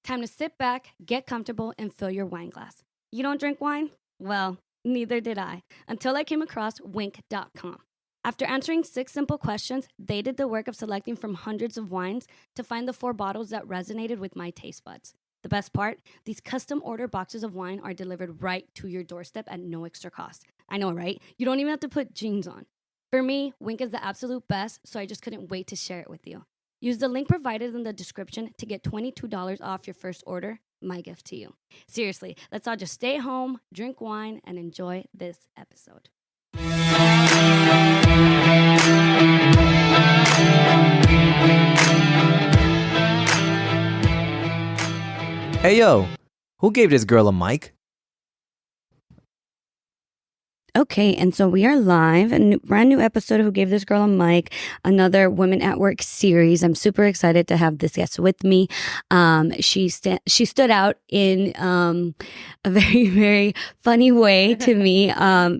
Time to sit back, get comfortable, and fill your wine glass. You don't drink wine? Well, neither did I, until I came across Winc.com. After answering 6 simple questions, they did the work of selecting from hundreds of wines to find the 4 bottles that resonated with my taste buds. The best part, these custom order boxes of wine are delivered right to your doorstep at no extra cost. I know, right? You don't even have to put jeans on. For me, Winc is the absolute best, so I just couldn't wait to share it with you. Use the link provided in the description to get $22 off your first order. My gift to you. Seriously, let's all just stay home, drink wine, and enjoy this episode. Hey yo, who gave this girl a mic? Okay, and so we are live, a brand new episode of Who Gave This Girl a Mic, another Women at Work series. I'm super excited to have this guest with me. She stood out in a very, very funny way to me.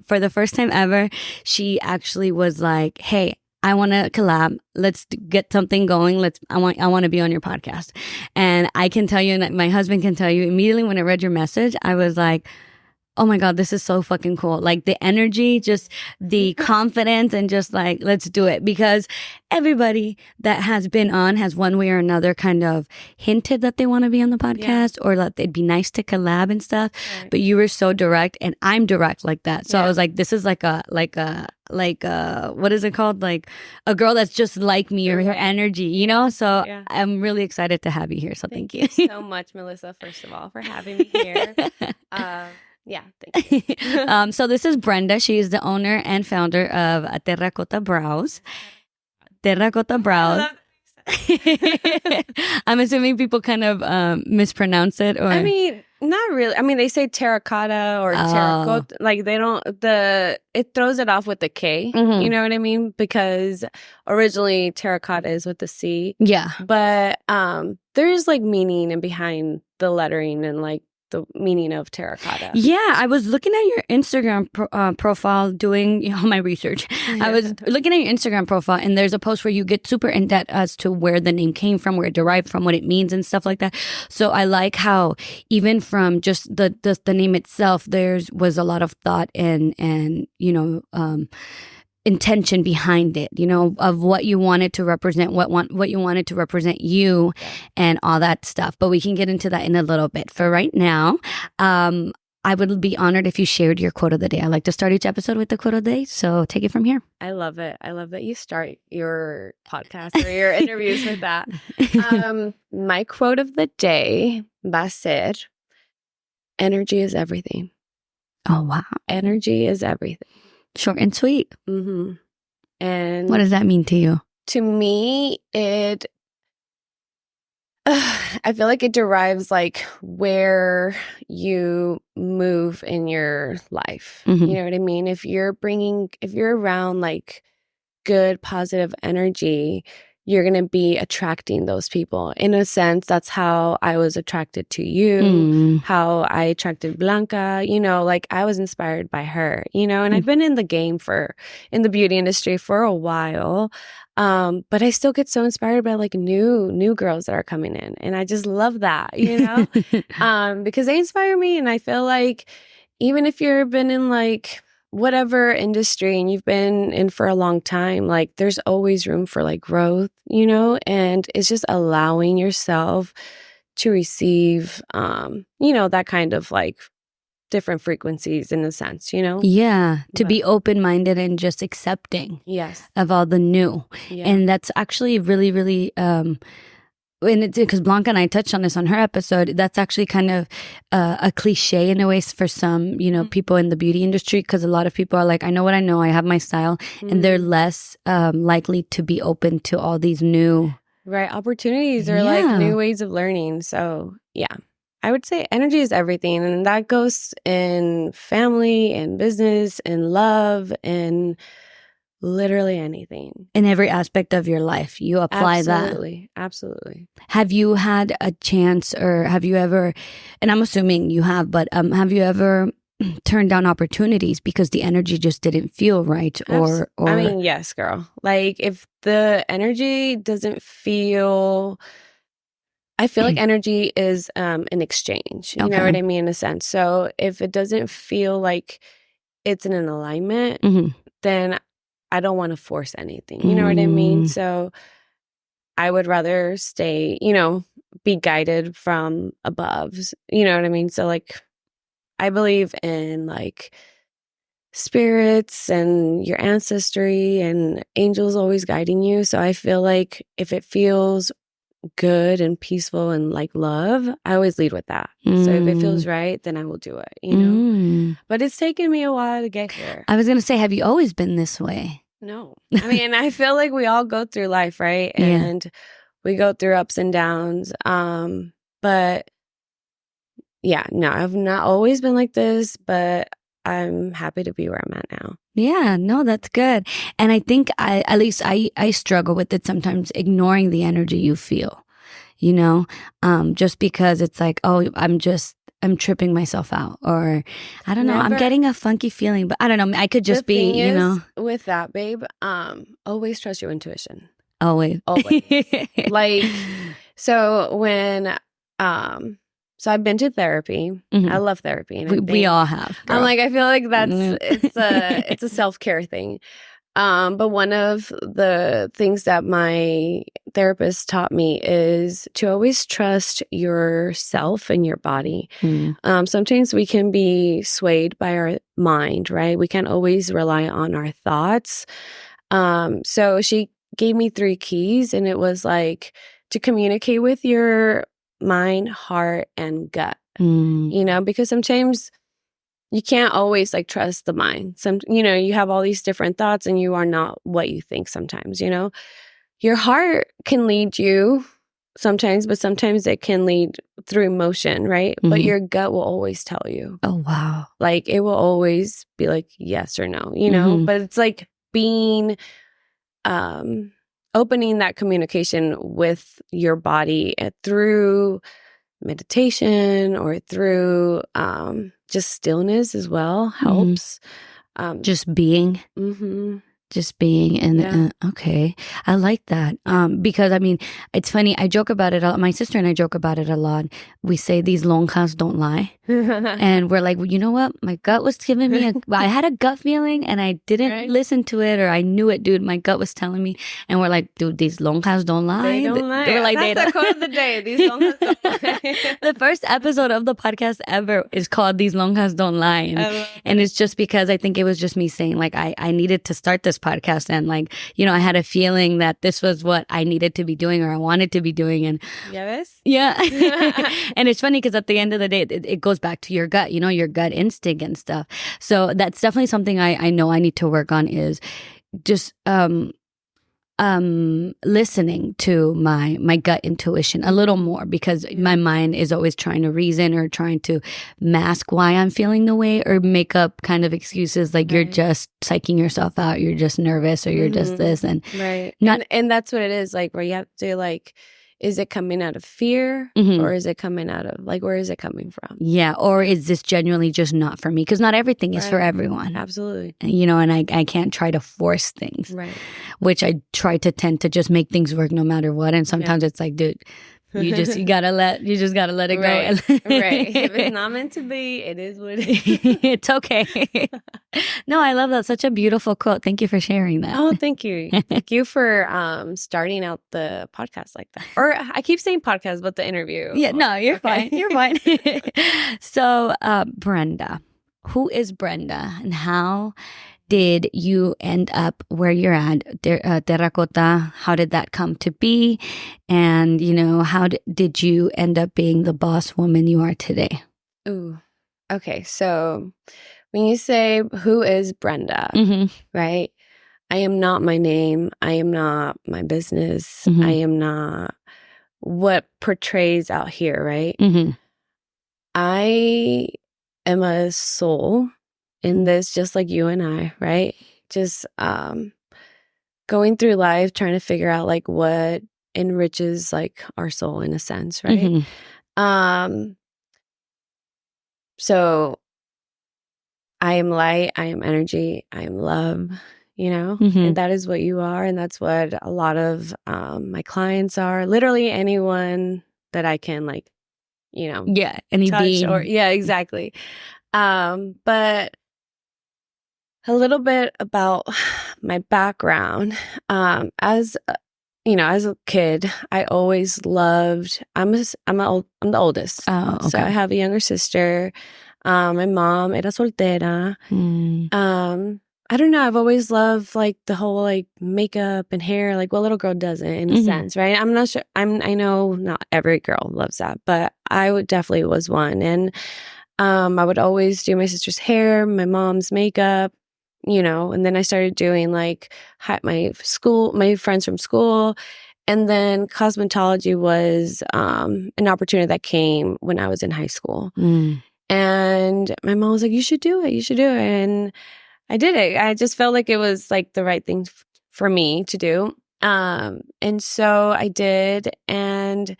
For the first time ever, she actually was like, hey, I want to collab. Let's get something going. I want to be on your podcast. And I can tell you, and my husband can tell you, immediately when I read your message, I was like, oh my God, this is so fucking cool. Like the energy, just the confidence, and just like, let's do it. Because everybody that has been on has one way or another kind of hinted that they want to be on the podcast, or that it'd be nice to collab and stuff. Right. But you were so direct, and I'm direct like that. So I was like, this is like a what is it called? Like a girl that's just like me, or her energy, you know? So I'm really excited to have you here. So thank you so much, Melissa, first of all, for having me here. Yeah, thank you. So this is Brenda. She is the owner and founder of Terrakota Brows. Terrakota Brows. I'm assuming people kind of mispronounce it, or I mean, not really. I mean, they say terracotta or terracotta. Like they don't. It throws it off with the K. Mm-hmm. You know what I mean? Because originally terracotta is with the C. Yeah. But there's like meaning and behind the lettering and like the meaning of terracotta. Yeah, I was looking at your Instagram profile doing my research. I was looking at your Instagram profile, and there's a post where you get super in depth as to where the name came from, where it derived from, what it means, and stuff like that. So I like how even from just the name itself, was a lot of thought and intention behind it, of what you wanted to represent, what you wanted to represent you, and all that stuff. But we can get into that in a little bit. For right now, I would be honored if you shared your quote of the day. I like to start each episode with the quote of the day, so take it from here. I love it. I love that you start your podcast or your interviews with that. My quote of the day va a ser, energy is everything. Oh, wow. Energy is everything. Short and sweet. Mm-hmm. And what does that mean to you? To me, I feel like it derives like where you move in your life. Mm-hmm. You know what I mean? If you're around like good, positive energy, you're going to be attracting those people. In a sense, that's how I was attracted to you, how I attracted Blanca, like I was inspired by her, and I've been in the game in the beauty industry for a while. But I still get so inspired by like new girls that are coming in. And I just love that, because they inspire me. And I feel like even if you've been in like whatever industry and you've been in for a long time, like there's always room for like growth, and it's just allowing yourself to receive, that kind of like different frequencies in a sense, Yeah. To be open-minded and just accepting of all the new. Yeah. And that's actually really, really, and it's because Blanca and I touched on this on her episode. That's actually kind of a cliche in a way for some, people in the beauty industry, because a lot of people are like, I know what I know, I have my style, and they're less likely to be open to all these new opportunities or like new ways of learning. So I would say energy is everything, and that goes in family and business and love and literally anything. In every aspect of your life, you apply that. Absolutely. Have you had a chance, or have you ever, and I'm assuming you have, but have you ever turned down opportunities because the energy just didn't feel right? Or I mean, yes, girl. Like if the energy doesn't feel, I feel like energy is an exchange. You know what I mean, in a sense. So if it doesn't feel like it's in an alignment, then I don't want to force anything. You know what I mean? So I would rather stay, be guided from above. You know what I mean? So like, I believe in like spirits and your ancestry and angels always guiding you. So I feel like if it feels good and peaceful and like love, I always lead with that. So if it feels right, then I will do it, But it's taken me a while to get here. I was going to say, have you always been this way? No. I mean, I feel like we all go through life, right? And we go through ups and downs. But yeah, no, I've not always been like this, but I'm happy to be where I'm at now. Yeah, no, that's good. And I think at least I struggle with it sometimes, ignoring the energy you feel, just because it's like, oh, I'm tripping myself out, or I don't know, I'm getting a funky feeling, but I don't know, I could just be, with that, babe, always trust your intuition. Always. Like, so when, so I've been to therapy. I love therapy. And we all have. Girl. I'm like, I feel like it's a self-care thing. But one of the things that my therapist taught me is to always trust yourself and your body. Sometimes we can be swayed by our mind, right? We can't always rely on our thoughts. So she gave me 3 keys, and it was like to communicate with your mind, heart, and gut, because sometimes you can't always like trust the mind. You have all these different thoughts and you are not what you think sometimes, Your heart can lead you sometimes, but sometimes it can lead through emotion, right? But your gut will always tell you. Oh, wow. Like it will always be like yes or no, But it's like being, opening that communication with your body through meditation or through just stillness as well helps. Just being. Just being. And okay, I like that. Because I mean, it's funny, I joke about it. My sister and I joke about it a lot. We say these lonjas don't lie. And we're like, well, you know what? My gut was giving me I had a gut feeling and I didn't listen to it, or I knew it, dude. My gut was telling me. And we're like, dude, these lonjas don't lie. They don't lie. We're like, that's the quote of the day. These lonjas don't lie. The first episode of the podcast ever is called These Lonjas Don't Lie. And it's just because I think it was just me saying like, I needed to start this podcast, and like, I had a feeling that this was what I needed to be doing, or I wanted to be doing. And yeah. And it's funny because at the end of the day, it goes back to your gut, your gut instinct and stuff. So that's definitely something I know I need to work on, is just listening to my gut intuition a little more, because my mind is always trying to reason or trying to mask why I'm feeling the way, or make up kind of excuses like you're just psyching yourself out, you're just nervous, or you're just this, and and that's what it is, like, where you have to like, is it coming out of fear, or is it coming out of like, where is it coming from? Yeah. Or is this genuinely just not for me? Because not everything is for everyone. Absolutely. And I can't try to force things, which I try to tend to just make things work no matter what. And sometimes it's like, dude, you just gotta let it go. Right. If it's not meant to be, it is what it is. It's okay. No, I love that. Such a beautiful quote. Thank you for sharing that. Oh, thank you. Thank you for starting out the podcast like that. Or I keep saying podcast, but the interview. Yeah, no, you're fine. You're fine. So, Brenda, who is Brenda, and how did you end up where you're at, Terrakota? How did that come to be? And, how did you end up being the boss woman you are today? Ooh, okay. So when you say, who is Brenda, right? I am not my name. I am not my business. I am not what portrays out here, right? I am a soul in this, just like you and I, right? Just going through life, trying to figure out like what enriches like our soul in a sense, right? So I am light, I am energy, I am love, and that is what you are. And that's what a lot of my clients are. Literally anyone that I can like, Yeah. Any touch beam. or exactly. But a little bit about my background. As as a kid, I always loved. I'm the oldest, Oh, so I okay. have a younger sister. My mom era soltera. I don't know. I've always loved like the whole like makeup and hair, like what little girl doesn't in a sense, right? I'm not sure. I know not every girl loves that, but I would definitely was one. And I would always do my sister's hair, my mom's makeup, and then I started doing like my friends from school. And then cosmetology was an opportunity that came when I was in high school. And my mom was like, you should do it. You should do it. And I did it. I just felt like it was like the right thing for me to do. And so I did. And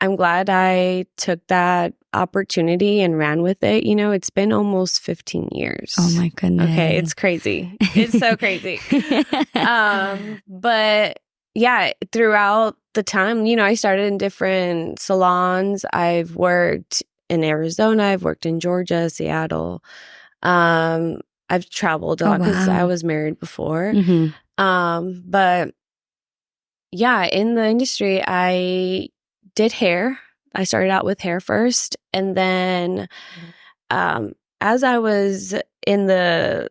I'm glad I took that opportunity and ran with it. It's been almost 15 years. Oh my goodness. Okay, it's crazy. It's so crazy. But yeah, throughout the time, I started in different salons. I've worked in Arizona. I've worked in Georgia, Seattle. I've traveled a lot because I was married before. But yeah, in the industry, I did hair. I started out with hair first. And then as I was in the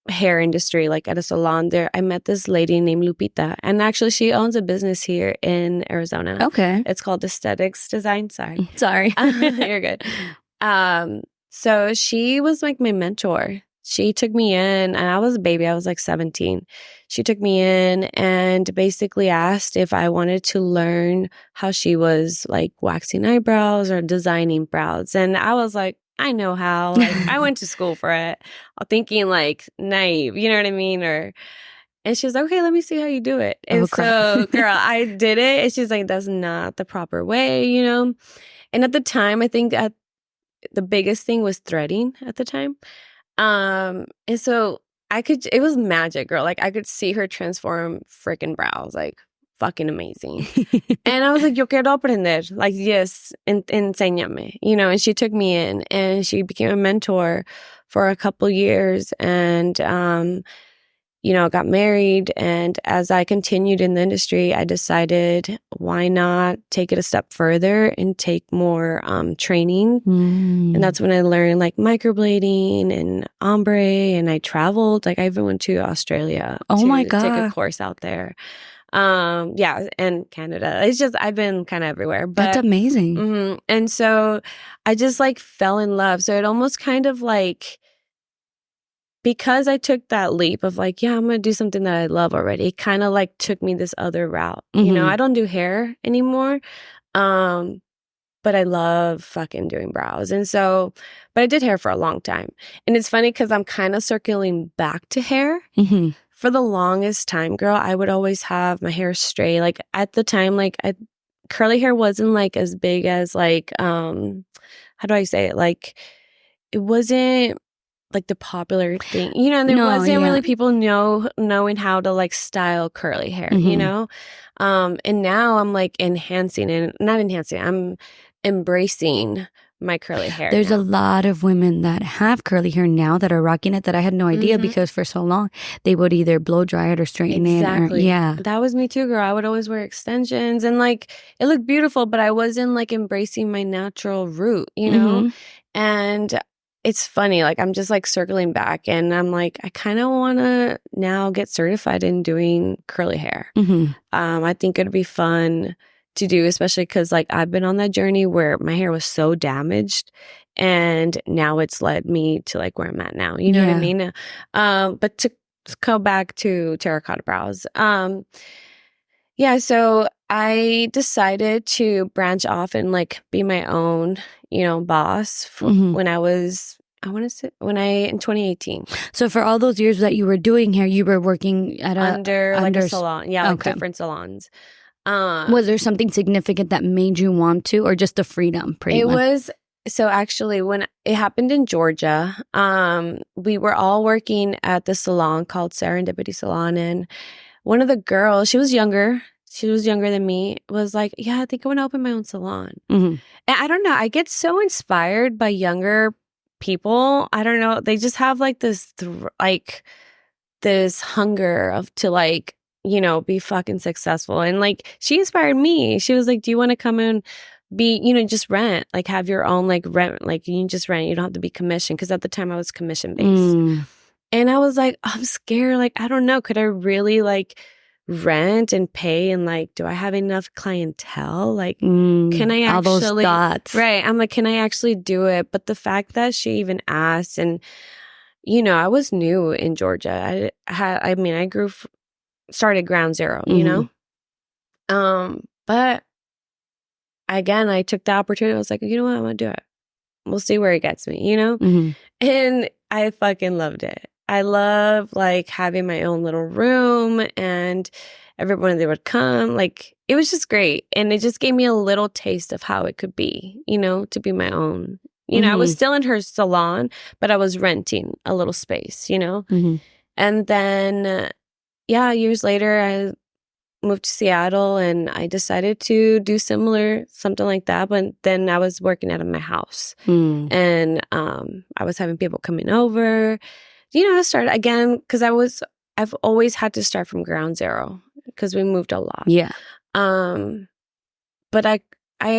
hair industry, like at a salon there, I met this lady named Lupita. And actually, she owns a business here in Arizona. Okay. It's called Aesthetics Design. Sorry. You're good. So she was like my mentor. She took me in, and I was a baby. I was like 17. She took me in and basically asked if I wanted to learn how she was like waxing eyebrows or designing brows. And I was like, I know how. Like, I went to school for it, thinking like naive, you know what I mean? And she was like, okay, let me see how you do it. And so, girl, I did it. And she's like, that's not the proper way, And at the time, I think the biggest thing was threading at the time. And so it was magic, girl. Like I could see her transform freaking brows, like fucking amazing. And I was like, yo quiero aprender. Like, yes, enséñame, and she took me in and she became a mentor for a couple years and, got married. And as I continued in the industry, I decided why not take it a step further and take more training. And that's when I learned like microblading and ombre. And I traveled, like I even went to Australia my God. Take a course out there. Yeah, and Canada. It's just I've been kind of everywhere. But that's amazing. And so I just like fell in love. So it almost kind of like, because I took that leap of like, yeah, I'm going to do something that I love already. It kind of like took me this other route. I don't do hair anymore. But I love fucking doing brows. And so, but I did hair for a long time. And it's funny because I'm kind of circling back to hair. For the longest time, girl, I would always have my hair straight. Like at the time, like curly hair wasn't like as big as like, how do I say it? Like it wasn't like the popular thing, and there wasn't really people knowing how to like style curly hair, and now I'm like I'm embracing my curly hair. There's a lot of women that have curly hair now that are rocking it that I had no idea because for so long they would either blow dry it or straighten it. That was me too, girl. I would always wear extensions and like it looked beautiful, but I wasn't like embracing my natural root, and it's funny, like I'm just like circling back and I'm like, I kind of want to now get certified in doing curly hair. I think it'd be fun to do, especially because like I've been on that journey where my hair was so damaged and now it's led me to like where I'm at now. You know what I mean? But to go back to terracotta brows, so I decided to branch off and like be my own, boss when I was, in 2018. So for all those years that you were doing hair, you were working at under a salon. Yeah, like different salons. Was there something significant that made you want to, or just the freedom? So actually when it happened in Georgia, we were all working at the salon called Serendipity Salon, and one of the girls, she was younger she was younger than me, was like, yeah, I think I want to open my own salon. Mm-hmm. And I don't know. I get so inspired by younger people. I don't know. They just have like this, this hunger of to like, you know, be fucking successful. And like, she inspired me. She was like, do you want to come and be, you know, just rent, like have your own like rent, like you can just rent. You don't have to be commissioned. Cause at the time I was commission based. And I was like, I'm scared. Like, I don't know. Could I really like rent and pay? And like, do I have enough clientele? Like, can I all those actually, thoughts. right. I'm like, can I actually do it? But the fact that she even asked, and, you know, I was new in Georgia. I started ground zero, you know? But again, I took the opportunity. I was like, you know what? I'm going to do it. We'll see where it gets me, you know? And I fucking loved it. I love like having my own little room, and everyone that would come, like it was just great. And it just gave me a little taste of how it could be, you know, to be my own. You know, I was still in her salon, but I was renting a little space, you know? And then, years later, I moved to Seattle, and I decided to do something like that. But then I was working out of my house, and I was having people coming over. You know, I started again because I've always had to start from ground zero because we moved a lot. Yeah. But I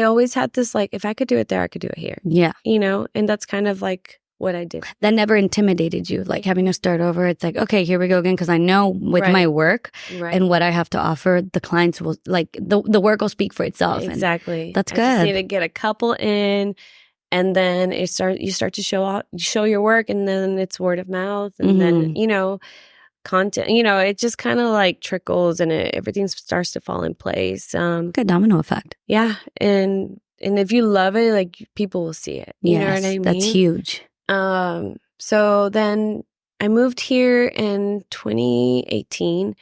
always had this like, if I could do it there, I could do it here. Yeah. You know, and that's kind of like what I did. That never intimidated you, like having to start over. It's like, okay, here we go again. Because I know with my work and what I have to offer, the clients will like the work will speak for itself. Exactly. And that's good. I just need to get a couple in. And then you start to show your work, and then it's word of mouth, and then, you know, content, you know, it just kind of like trickles, and everything starts to fall in place. Good domino effect. Yeah. And if you love it, like people will see it. You know what I mean? That's huge. So then I moved here in 2018,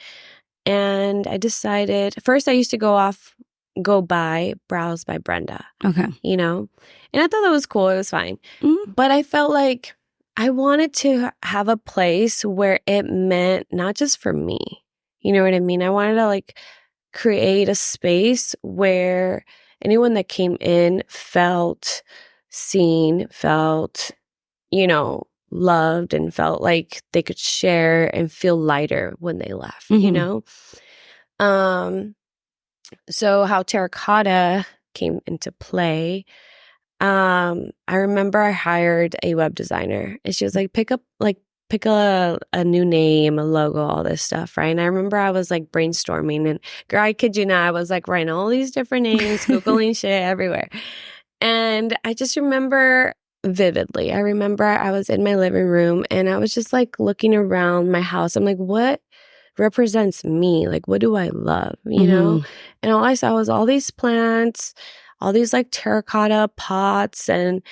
and I decided, first I used to go by Brows by Brenda. Okay. You know? And I thought that was cool. It was fine. But I felt like I wanted to have a place where it meant not just for me. You know what I mean? I wanted to like create a space where anyone that came in felt seen, felt, you know, loved, and felt like they could share and feel lighter when they left, you know? So how Terrakota came into play, I remember I hired a web designer, and she was like, pick a new name, a logo, all this stuff, right? And I remember I was like brainstorming, and girl, I kid you not, I was like writing all these different names, Googling shit everywhere. And I just remember vividly, I remember I was in my living room, and I was just like looking around my house. I'm like, what represents me? Like, what do I love? You know? And all I saw was all these plants, all these like terracotta pots, and,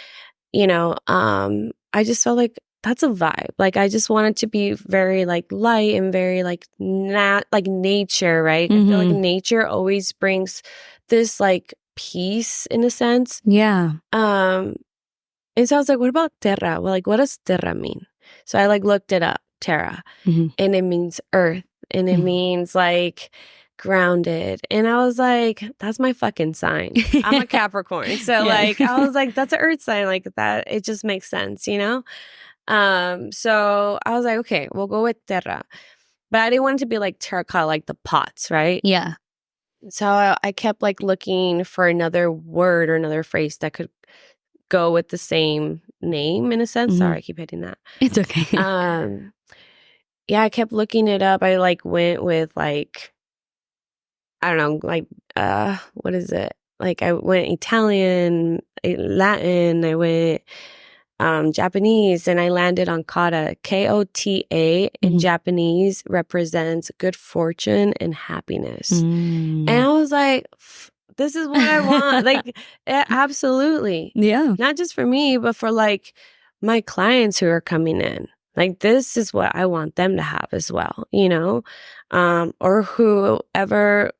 you know, I just felt like that's a vibe. Like, I just wanted to be very like light and very like not like nature, right? I feel like nature always brings this like peace in a sense. Yeah. And so I was like, what about terra? Well, like, what does terra mean? So I like looked it up, terra, and it means earth, and it means like grounded. And I was like, that's my fucking sign. I'm a Capricorn. So like, I was like, that's an earth sign, like that. It just makes sense, you know? So I was like, okay, we'll go with terra. But I didn't want it to be like terracotta, like the pots, right? Yeah. So I kept like looking for another word or another phrase that could go with the same name in a sense. Sorry, I keep hitting that. It's okay. Yeah, I kept looking it up. I like went with like, I don't know, like, what is it? Like I went Italian, Latin, I went Japanese, and I landed on kata. Kota in Japanese represents good fortune and happiness. And I was like, this is what I want. Like, absolutely. Yeah. Not just for me, but for like my clients who are coming in. Like, this is what I want them to have as well, you know? Or whoever,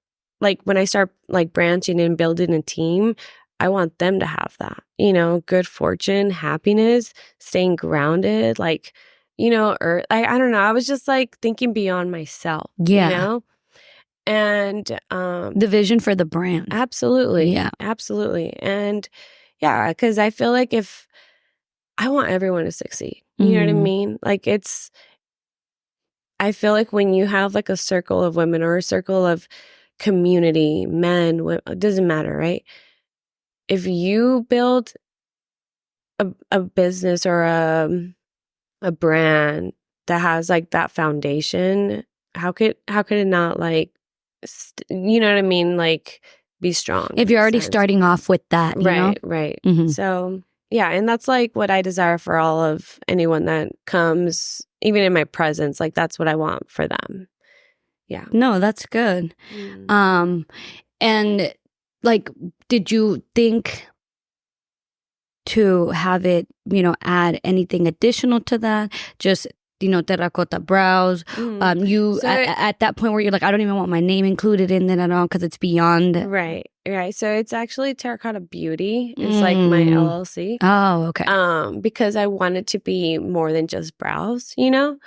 like when I start like branching and building a team, I want them to have that, you know, good fortune, happiness, staying grounded, like, you know, or I don't know. I was just like thinking beyond myself, you know? And the vision for the brand. absolutely. Yeah. Absolutely. And yeah, because I feel like if I want everyone to succeed, you know what I mean? Like I feel like when you have like a circle of women or a circle of community, men, it doesn't matter, right? If you build a business or a brand that has like that foundation, how could it not like, you know what I mean? Like be strong. If you're already starting off with that, you know? Right. Mhm. So yeah, and that's like what I desire for all of anyone that comes, even in my presence. Like that's what I want for them. Yeah. No, that's good. And like, did you think to have it, you know, add anything additional to that? Just, you know, terracotta brows. At that point where you're like, I don't even want my name included in it at all because it's beyond. Right. So it's actually Terrakota Beauty. It's like my LLC. Oh, okay. Because I wanted to be more than just brows, you know?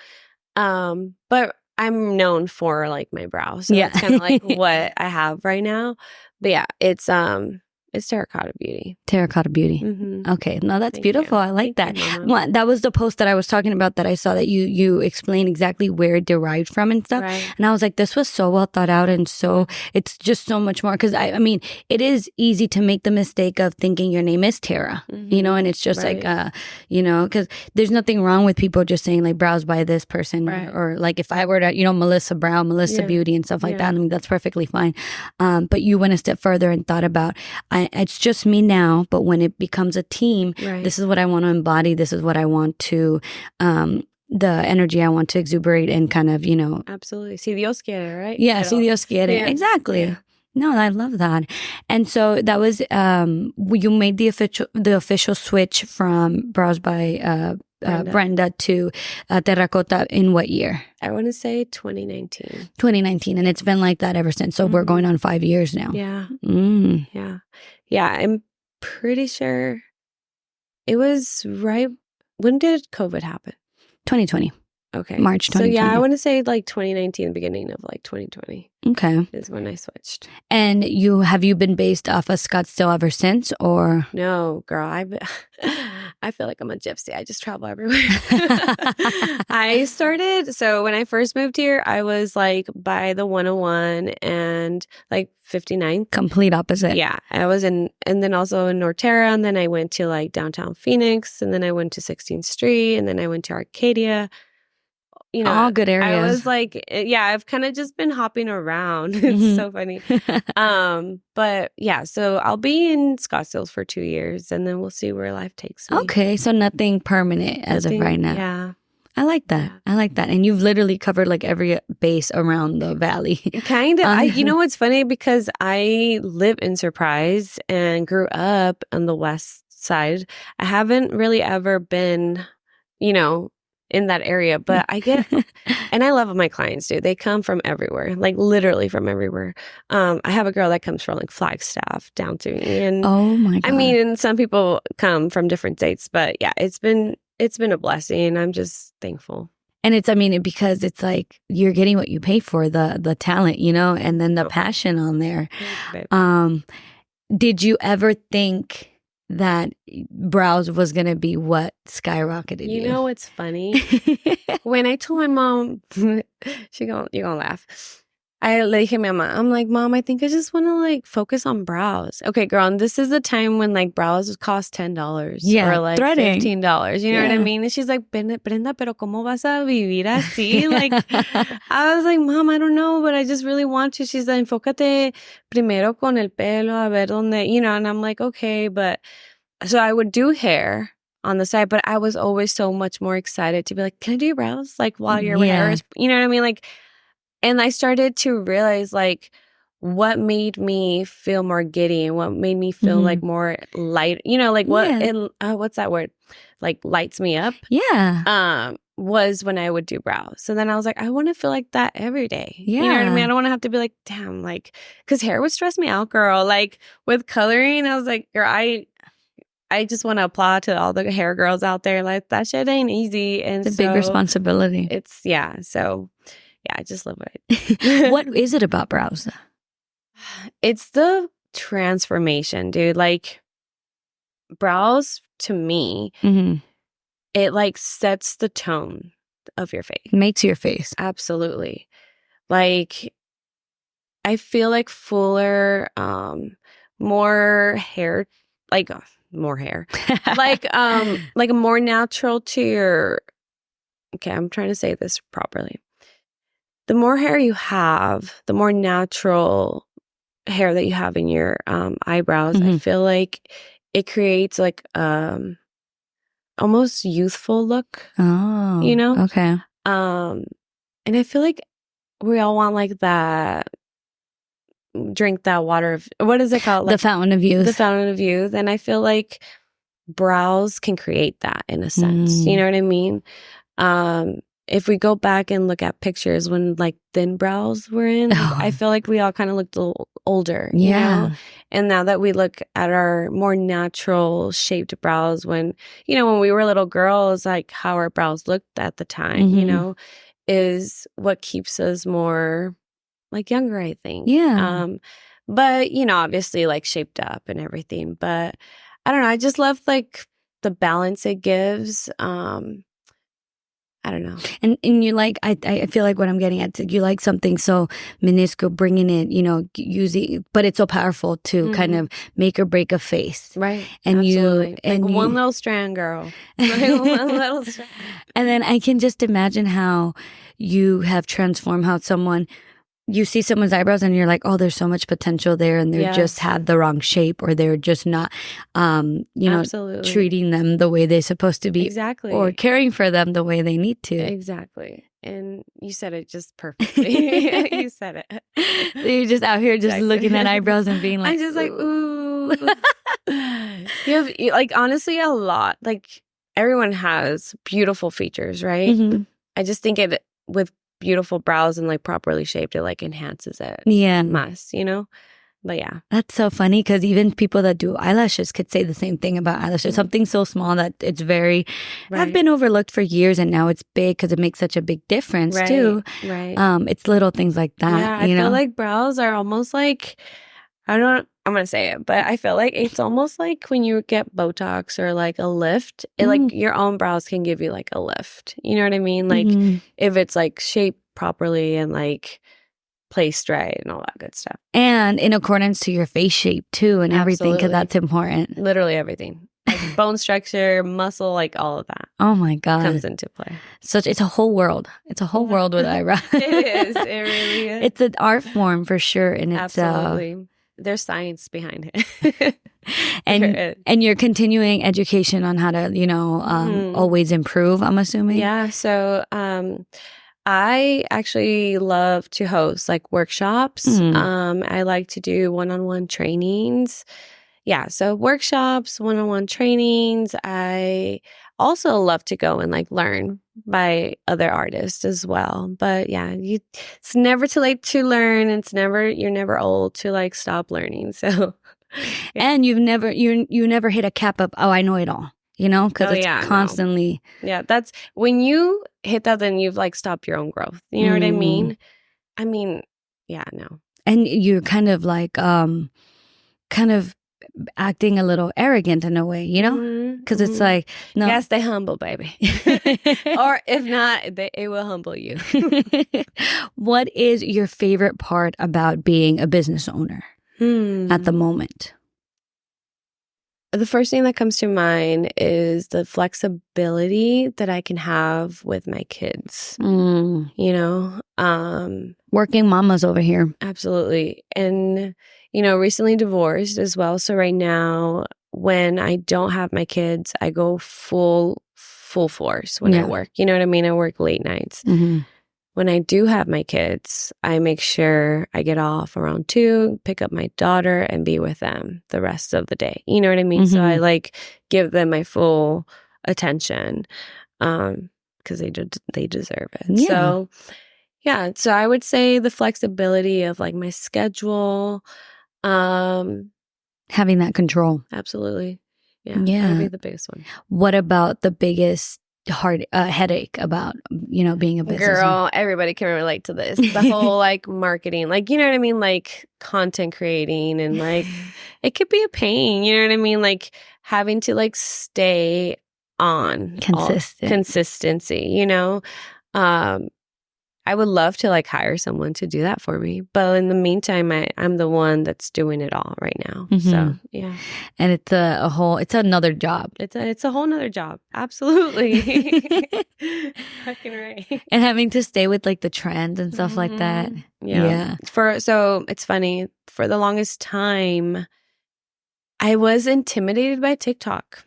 But I'm known for like my brows. So that's kind of like what I have right now. But yeah, it's Terrakota Beauty. Terrakota Beauty. Mm-hmm. Okay. No, that's Thank beautiful. you. I like Thank that. you, That was the post that I was talking about that I saw that you explained exactly where it derived from and stuff. Right. And I was like, this was so well thought out and so it's just so much more. Because I mean, it is easy to make the mistake of thinking your name is Tara, you know, and it's just like, you know, because there's nothing wrong with people just saying like brows by this person or like if I were to, you know, Melissa Brown, Melissa Beauty and stuff like that. I mean, that's perfectly fine. But you went a step further and thought about, it's just me now, but when it becomes a team, this is what I want to embody. This is what I want to, the energy I want to exuberate and kind of, you know. Absolutely. Si Dios quiere, right? Yeah, si Dios quiere. Yeah. Exactly. Yeah. No, I love that. And so that was, you made the official switch from Brows by Brenda to Terrakota in what year? I want to say 2019. 2019. And it's been like that ever since. So we're going on 5 years now. Yeah. Yeah. I'm pretty sure it was right. When did COVID happen? 2020. Okay. March 2020. So yeah, I want to say like 2019, the beginning of like 2020. Okay. Is when I switched. And have you been based off of Scottsdale ever since or? No, girl. I feel like I'm a gypsy. I just travel everywhere. So when I first moved here, I was like by the 101 and like 59th. Complete opposite. Yeah. I was and then also in Norterra, and then I went to like downtown Phoenix, and then I went to 16th Street, and then I went to Arcadia. You know, all good areas. I was like, I've kind of just been hopping around. It's so funny. But yeah, so I'll be in Scottsdale for 2 years, and then we'll see where life takes me. Okay, so nothing permanent as of right now. Yeah. I like that. I like that. And you've literally covered like every base around the valley. Kind of. You know what's funny? Because I live in Surprise and grew up on the west side. I haven't really ever been, you know, in that area, but I get, and I love my clients, dude. They come from everywhere, like literally from everywhere. I have a girl that comes from like Flagstaff down to me, and oh my God. I mean, and some people come from different states, but yeah, it's been a blessing. I'm just thankful. And it's, I mean, because it's like you're getting what you pay for, the talent, you know, and then the passion on there. Did you ever think that brows was going to be what skyrocketed you? You know what's funny? When I told my mom, you're going to laugh. I le dije a mi mamá, I'm like, Mom, I think I just want to like focus on brows. Okay, girl, and this is the time when like brows cost $10 or like threading. $15. You know what I mean? And she's like, Brenda, pero ¿cómo vas a vivir así? Like, I was like, Mom, I don't know, but I just really want to. She's like, enfócate primero con el pelo, a ver dónde, you know, and I'm like, okay, but so I would do hair on the side, but I was always so much more excited to be like, can I do your brows? Like while your hair is, you know what I mean? Like, and I started to realize like what made me feel more giddy and what made me feel like more light, you know, like what's that word? Like lights me up. Yeah. Was when I would do brows. So then I was like, I want to feel like that every day. Yeah. You know what I mean? I don't want to have to be like, damn, like, because hair would stress me out, girl. Like with coloring, I was like, girl, I just want to applaud to all the hair girls out there. Like that shit ain't easy. And it's a big responsibility. So yeah, I just love it. What is it about brows? It's the transformation, dude. Like brows to me, it like sets the tone of your face. Makes your face. Absolutely. Like I feel like fuller, more hair, like more hair, like a more natural to your. Okay, I'm trying to say this properly. The more hair you have, the more natural hair that you have in your eyebrows. I feel like it creates like almost youthful look. Oh, you know. Okay. And I feel like we all want like that. Drink that water of what is it called? Like, the fountain of youth. The fountain of youth. And I feel like brows can create that in a sense. You know what I mean? If we go back and look at pictures when like thin brows were in, I feel like we all kind of looked a little older, you know? And now that we look at our more natural shaped brows when we were little girls, like how our brows looked at the time, you know, is what keeps us more like younger, I think. Yeah. But, obviously like shaped up and everything. But I don't know. I just love like the balance it gives. I don't know. And you like, I feel like what I'm getting at, you like something so minuscule, bringing it, using, but it's so powerful to kind of make or break a face. Right. And absolutely. One little strand, girl. Like one little strand. And then I can just imagine how you have transformed how you see someone's eyebrows and you're like, oh, there's so much potential there, and they're just had the wrong shape, or they're just not, Absolutely. treating them the way they're supposed to be. Exactly. Or caring for them the way they need to. Exactly. And you said it just perfectly. You said it. You're just out here just looking at eyebrows and being like, I'm just like, ooh. You have, like, honestly, a lot. Like, everyone has beautiful features, right? I just think it, with beautiful brows and like properly shaped, it like enhances it. Yeah. Must, But yeah. That's so funny because even people that do eyelashes could say the same thing about eyelashes. Something so small that it's very, I've been overlooked for years, and now it's big because it makes such a big difference too. Right. It's little things like that. Yeah, I feel like brows are almost like, I'm going to say it, but I feel like it's almost like when you get Botox or like a lift, it like your own brows can give you like a lift. You know what I mean? Like if it's like shaped properly and like placed right and all that good stuff. And in accordance to your face shape too, and everything, because that's important. Literally everything. Like bone structure, muscle, like all of that. Oh my God. Comes into play. It's a whole world. It's a whole world with eyebrows. It is. It really is. It's an art form for sure. And it's absolutely. There's science behind it. and you're continuing education on how to, always improve, I'm assuming. Yeah. So I actually love to host like workshops. I like to do one-on-one trainings. Yeah. So workshops, one-on-one trainings. I also love to go and like learn by other artists as well. But yeah, it's never too late to learn. You're never old to like stop learning. So, and you never hit a cap of, I know it all, because it's constantly. No. Yeah. That's when you hit that, then you've like stopped your own growth. You know what I mean? Yeah, no. And you're kind of like, acting a little arrogant in a way, because it's like, no. Yes, they humble, baby. Or if not, it will humble you. What is your favorite part about being a business owner at the moment? The first thing that comes to mind is the flexibility that I can have with my kids. Working mamas over here. Absolutely. And recently divorced as well. So right now, when I don't have my kids, I go full force when I work. You know what I mean? I work late nights. When I do have my kids, I make sure I get off around 2, pick up my daughter, and be with them the rest of the day. You know what I mean? So I like give them my full attention because they deserve it. Yeah. So yeah, so I would say the flexibility of like my schedule. Having that control. Absolutely. Yeah. That would be the biggest one. What about the biggest hard headache about, being a business Girl, everybody can relate to this. The whole like marketing, like, you know what I mean? Like content creating and like it could be a pain, you know what I mean? Like having to like stay on consistency, I would love to like hire someone to do that for me. But in the meantime, I'm the one that's doing it all right now. So, yeah. And it's it's another job. It's a whole nother job. Absolutely. Fucking right. And having to stay with like the trends and stuff like that. Yeah. So it's funny. For the longest time, I was intimidated by TikTok.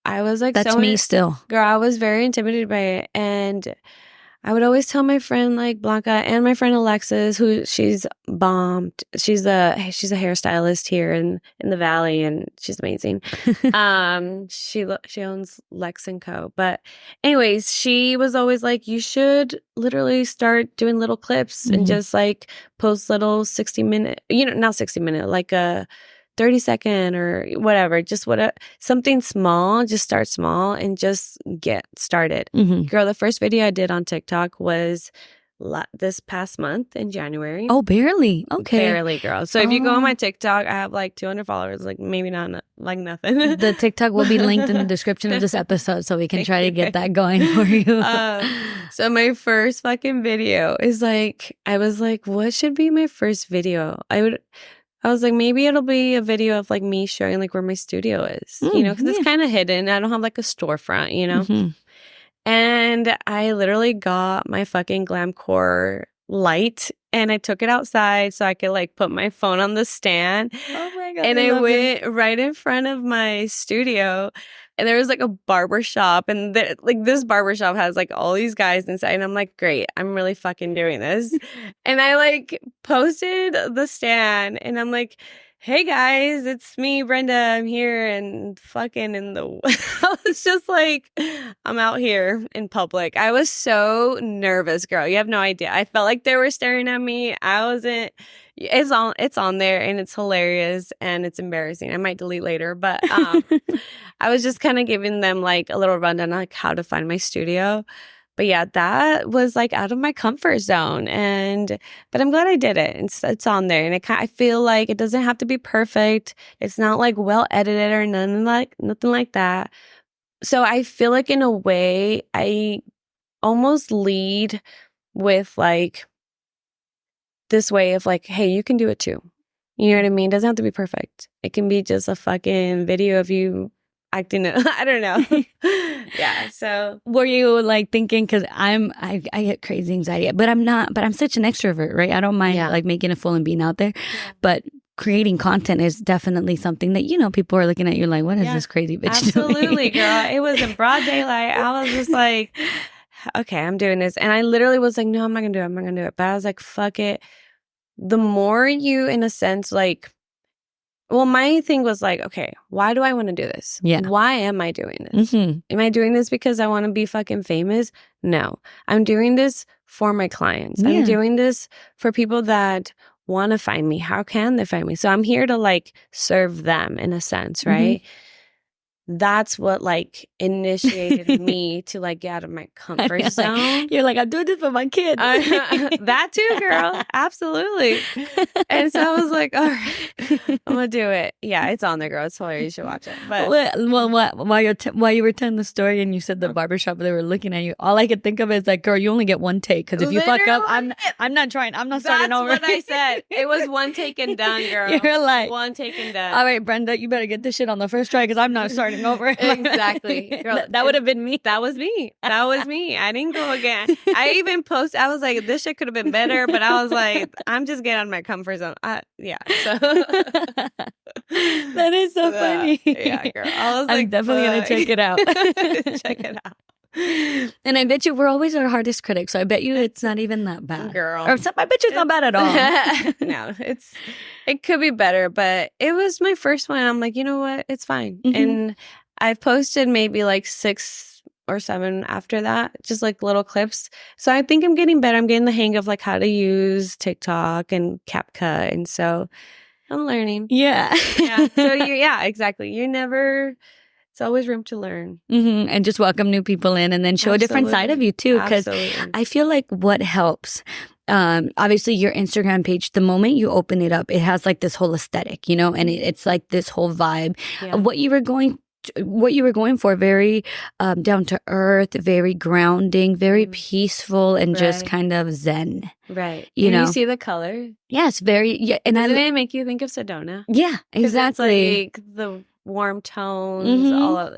I was like, that's me still. Girl, I was very intimidated by it. And I would always tell my friend like Blanca and my friend Alexis, who she's bombed. She's a hairstylist here in the Valley, and she's amazing. She owns Lex & Co. But anyways, she was always like, you should literally start doing little clips and just like post little 60-minute, not 60-minute, like a 30-second or whatever, just something small, just start small and just get started. Girl, the first video I did on TikTok was this past month in January. Oh, barely. Okay. Barely, girl. So if you go on my TikTok, I have like 200 followers, like maybe not like nothing. The TikTok will be linked in the description of this episode so we can try to get that going for you. So my first fucking video is like, I was like, what should be my first video? I was like, maybe it'll be a video of like me showing like where my studio is, because it's kind of hidden. I don't have like a storefront, And I literally got my fucking Glamcore light and I took it outside so I could like put my phone on the stand. Oh my God. And I went right in front of my studio. And there was like a barber shop, and this barber shop has like all these guys inside. And I'm like, great, I'm really fucking doing this. And I like posted the stand, and I'm like, hey guys, it's me, Brenda. I'm here and fucking I was just like, I'm out here in public. I was so nervous, girl. You have no idea. I felt like they were staring at me. I wasn't. It's on there and it's hilarious and it's embarrassing. I might delete later, but I was just kind of giving them like a little rundown on like how to find my studio. But yeah, that was like out of my comfort zone, but I'm glad I did it. It's on there, and I feel like it doesn't have to be perfect. It's not like well edited or nothing like that. So I feel like in a way I almost lead with like this way of like, hey, you can do it too. You know what I mean? It doesn't have to be perfect. It can be just a fucking video of you acting it. I don't know. Yeah. So were you like thinking, because I get crazy anxiety, but I'm such an extrovert, right? I don't mind like making a fool and being out there, but creating content is definitely something that, people are looking at you like, what is this crazy bitch doing? Absolutely, girl. It was in broad daylight. I was just like, okay, I'm doing this. And I literally was like, no, I'm not going to do it. I'm not going to do it. But I was like, fuck it. The more you, in a sense, like, well, my thing was like, okay, why do I want to do this? Yeah. Why am I doing this? Am I doing this because I want to be fucking famous? No. I'm doing this for my clients. I'm doing this for people that want to find me. How can they find me? So I'm here to like serve them in a sense, right? That's what like initiated me to like get out of my comfort zone. Like, you're like, I'm doing this for my kids. That too, girl. Absolutely. And so I was like, all right, I'm gonna do it. Yeah, it's on there, girl. It's hilarious. You should watch it. But while you were telling the story and you said the barbershop, they were looking at you, all I could think of is like, girl, you only get one take, because if you fuck up, I'm not trying. I'm not starting over. That's what I said. It was one take and done, girl. You're like, one take and done. All right, Brenda, you better get this shit on the first try, because I'm not starting over. Exactly. Girl, that would have been me. That was me. I didn't go again. I even posted, I was like, this shit could have been better, but I was like, I'm just getting out of my comfort zone. So that is so funny. Yeah, girl. I was like, I'm definitely gonna check it out. Check it out. And I bet you we're always our hardest critics, so I bet you it's not even that bad, girl. Or I bet you it's not bad at all. No, it could be better, but it was my first one. I'm like, you know what? It's fine. And I've posted maybe like 6 or 7 after that, just like little clips. So I think I'm getting better. I'm getting the hang of like how to use TikTok and CapCut, and so I'm learning. Yeah. Yeah. So yeah, exactly. You never It's always room to learn. And just welcome new people in, and then show a different side of you too. Because I feel like what helps, obviously your Instagram page, the moment you open it up, it has like this whole aesthetic, you know, and it's like this whole vibe of what you were going for, very down to earth, very grounding, very peaceful, and just kind of zen. Right. You see the color? Yes, very. Yeah, and doesn't it make you think of Sedona? Yeah, exactly. It's like the warm tones, all of,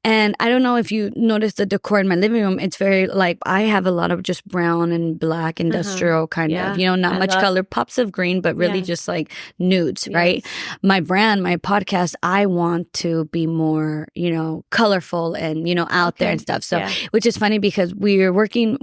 And I don't know if you noticed the decor in my living room. It's very like, I have a lot of just brown and black industrial kind of, you know, not much color, pops of green, but really just like nudes, right? My brand, my podcast, I want to be more, you know, colorful and, you know, out there and stuff. So, which is funny because we were working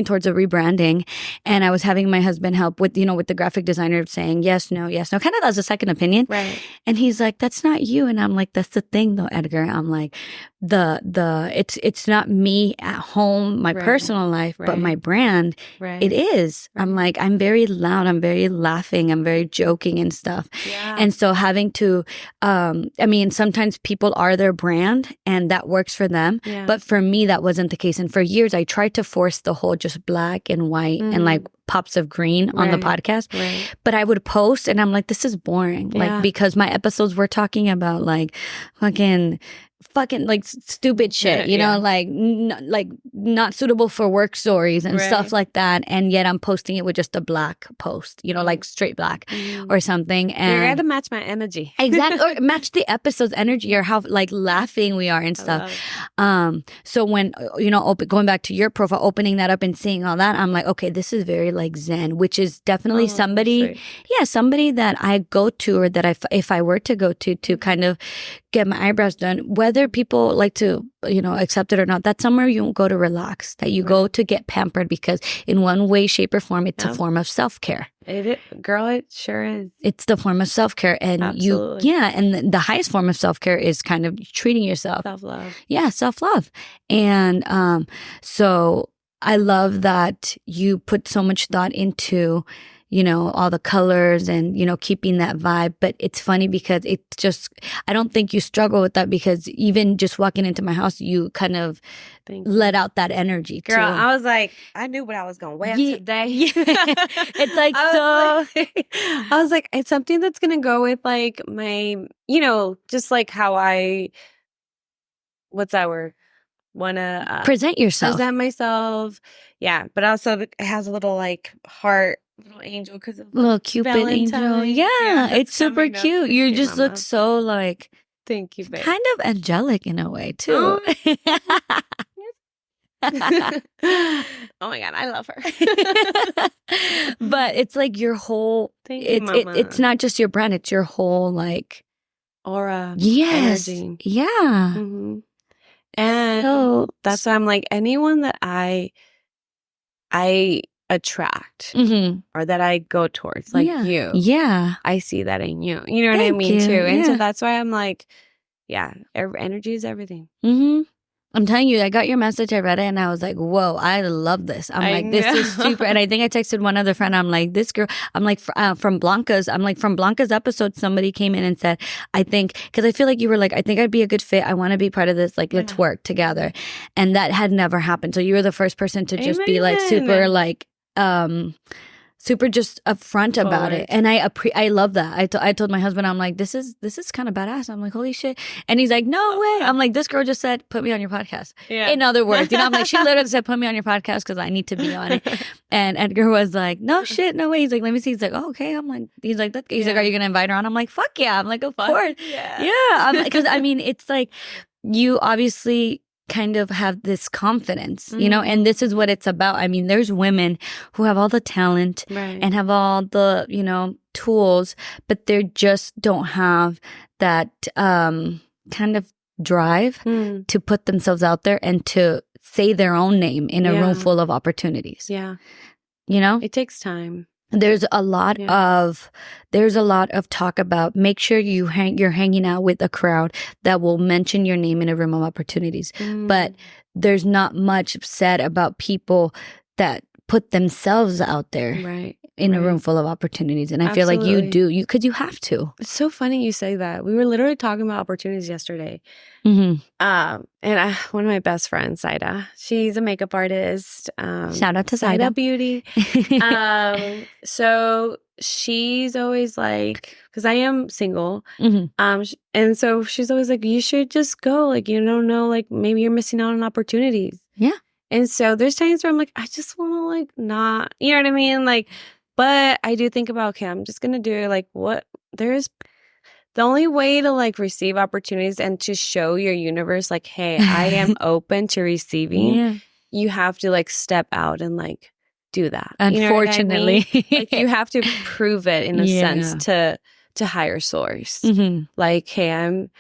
towards a rebranding, and I was having my husband help with, you know, with the graphic designer saying yes, no, kind of as a second opinion. Right. And he's like, that's not you. And I'm like, that's the thing though, Edgar. I'm like, it's not me at home, my personal life, but my brand, it is. I'm like, I'm very loud, I'm very laughing, I'm very joking and stuff. And so having to, I mean, sometimes people are their brand and that works for them. But for me, that wasn't the case. And for years, I tried to force the whole just black and white and like pops of green on the podcast. But I would post and I'm like, this is boring. Like, because my episodes were talking about like fucking like stupid shit, you know, like not suitable for work stories and stuff like that. And yet I'm posting it with just a black post, you know, like straight black or something. And you got to match my energy. Exactly. Or match the episode's energy or how like laughing we are and stuff. So when, you know, going back to your profile, opening that up and seeing all that, I'm like, okay, this is very like zen, which is definitely somebody that I go to, or that if I were to go to kind of get my eyebrows done, whether people like to, you know, accept it or not, that's somewhere you go to relax, that you go to get pampered, because in one way, shape, or form, it's a form of self-care. Girl, it sure is. It's the form of self-care. And and the highest form of self-care is kind of treating yourself. Self-love. Yeah, self-love. And so I love that you put so much thought into, you know, all the colors and, you know, keeping that vibe. But it's funny because it's just, I don't think you struggle with that, because even just walking into my house, you kind of let out that energy. Girl, too. I was like, I knew what I was going to wear today. It's like, I was like, it's something that's going to go with like my, you know, just like how what's that word? Want to present yourself. Present myself. Yeah. But also it has a little like heart, little angel, because of little Cupid angel. Yeah, it's super cute. You just look so like, thank you, babe. Kind of angelic in a way too. Oh my God, I love her. But it's like your whole, it's not just your brand, it's your whole like aura. Yes. Energy. Yeah. And so, that's why I'm like, anyone that I attract or that I go towards, like you. Yeah. I see that in you. You know what I mean, too. And so that's why I'm like, energy is everything. I'm telling you, I got your message, I read it, and I was like, whoa, I love this. I'm like, this is super. And I think I texted one other friend, I'm like, this girl, I'm like, from Blanca's episode, somebody came in and said, I think, because I feel like you were like, I think I'd be a good fit. I want to be part of this. Like, let's work together. And that had never happened. So you were the first person to just be like, super like, super just upfront about it. And I love that. I told my husband, I'm like, this is kind of badass. I'm like, holy shit. And he's like, no way. I'm like, this girl just said, put me on your podcast. In other words, you know, I'm like, she literally said, put me on your podcast because I need to be on it. And Edgar was like, no shit, no way. He's like, let me see. He's like, oh, okay. I'm like, he's like, are you going to invite her on? I'm like, fuck yeah. I'm like, of course. Yeah. I'm like, because I mean, it's like, you obviously kind of have this confidence, you know, and this is what it's about. I mean, there's women who have all the talent and have all the, you know, tools, but they just don't have that kind of drive to put themselves out there and to say their own name in a room full of opportunities. Yeah. You know? It takes time. There's a lot of talk about make sure you're hanging out with a crowd that will mention your name in a room of opportunities. But there's not much said about people that put themselves out there. Right. in a room full of opportunities. And I feel like you do, because you have to. It's so funny you say that. We were literally talking about opportunities yesterday. Mm-hmm. And one of my best friends, Saida, she's a makeup artist. Shout out to Saida Beauty. So she's always like, because I am single. Mm-hmm. And so she's always like, you should just go. Like, you don't know, like maybe you're missing out on opportunities. Yeah. And so there's times where I'm like, I just want to like not, you know what I mean? Like, but I do think about, okay, I'm just going to do it. Like there's the only way to like receive opportunities and to show your universe, like, hey, I am open to receiving. Yeah. You have to like step out and like do that. Unfortunately. You know what I mean? Like you have to prove it in a sense to higher source. Mm-hmm. Like, hey, I'm,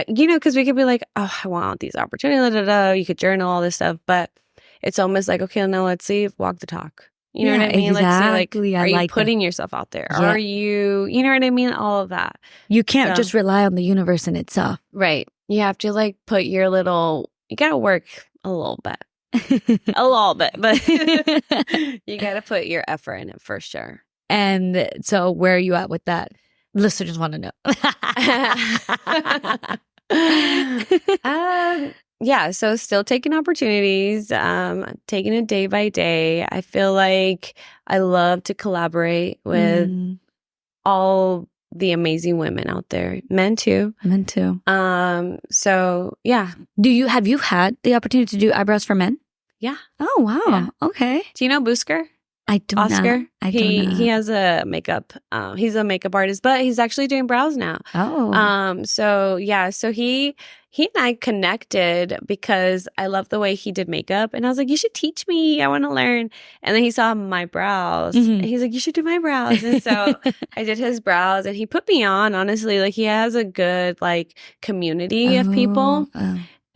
because we could be like, oh, I want these opportunities. You could journal all this stuff, but it's almost like, okay, now let's see, walk the talk. You know what I mean? Exactly. Like, are you putting yourself out there? Yeah. Are you know what I mean? All of that. You can't just rely on the universe in itself. Right. You have to like put your you got to work a little bit. A little bit, but you got to put your effort in it for sure. And so where are you at with that? Listeners want to know. Yeah, so still taking opportunities, taking it day by day. I feel like I love to collaborate with all the amazing women out there, men too. So yeah. Have you had the opportunity to do eyebrows for men? Yeah. Oh wow. Yeah. Okay. Do you know Boosker? I do Oscar. Not. I don't know. He has a makeup. He's a makeup artist, but he's actually doing brows now. Oh. So yeah. So he and I connected because I love the way he did makeup, and I was like, you should teach me. I want to learn. And then he saw my brows, and he's like, you should do my brows. And so I did his brows, and he put me on. Honestly, like he has a good like community of people.